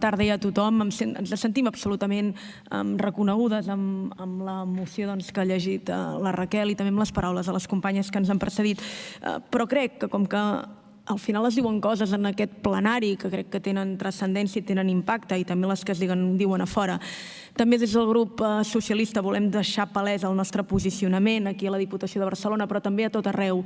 tarda i a tothom. Ens sentim absolutament reconegudes amb la moció que ha llegit la Raquel i també amb les paraules de les companyes que ens han precedit. Però crec que com que al final es diuen coses en aquest plenari que crec que tenen transcendència i tenen impacte, i també les que es diuen a fora, també des del grup socialista volem deixar palès el nostre posicionament aquí a la Diputació de Barcelona, però també a tot arreu.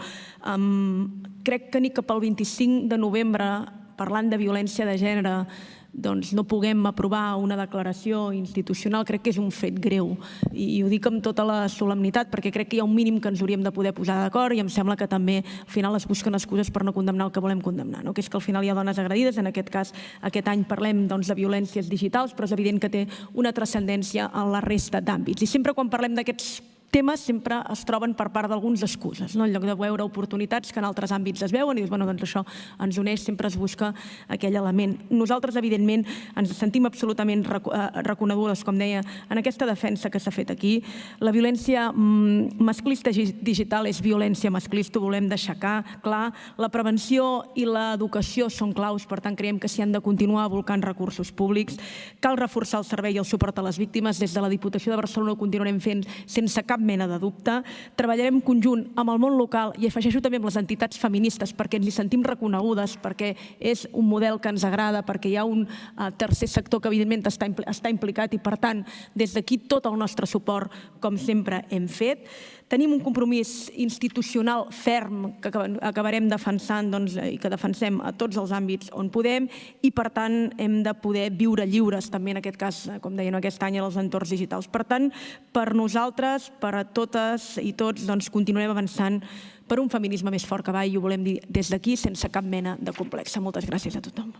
Crec que ni cap al 25 de novembre, parlant de violència de gènere, no puguem aprovar una declaració institucional, crec que és un fet greu. I ho dic amb tota la solemnitat perquè crec que hi ha un mínim que ens hauríem de poder posar d'acord, i em sembla que també al final es busquen excuses per no condemnar el que volem condemnar, que és que al final hi ha dones agredides. En aquest cas, aquest any parlem de violències digitals, però és evident que té una transcendència en la resta d'àmbits. I sempre quan parlem d'aquests temes sempre es troben per part d'alguns excuses. En lloc de veure oportunitats que en altres àmbits es veuen i dius, doncs això ens uneix, sempre es busca aquell element. Nosaltres, evidentment, ens sentim absolutament reconegudes, com deia, en aquesta defensa que s'ha fet aquí. La violència masclista digital és violència masclista, ho volem deixar clar. La prevenció i l'educació són claus, per tant, creiem que s'hi han de continuar volcant recursos públics. Cal reforçar el servei i el suport a les víctimes. Des de la Diputació de Barcelona ho continuarem fent sense cap mena de dubte. Treballarem conjunt amb el món local i afegeixo també amb les entitats feministes perquè ens hi sentim reconegudes, perquè és un model que ens agrada, perquè hi ha un tercer sector que evidentment està implicat i per tant des d'aquí tot el nostre suport com sempre hem fet. Tenim un compromís institucional ferm que acabarem defensant i que defensem a tots els àmbits on podem i per tant hem de poder viure lliures també en aquest cas, com deien aquest any, als entorns digitals. Per tant, per nosaltres, per a totes i tots, continuarem avançant per un feminisme més fort que mai i ho volem dir des d'aquí sense cap mena de complex. Moltes gràcies a tothom.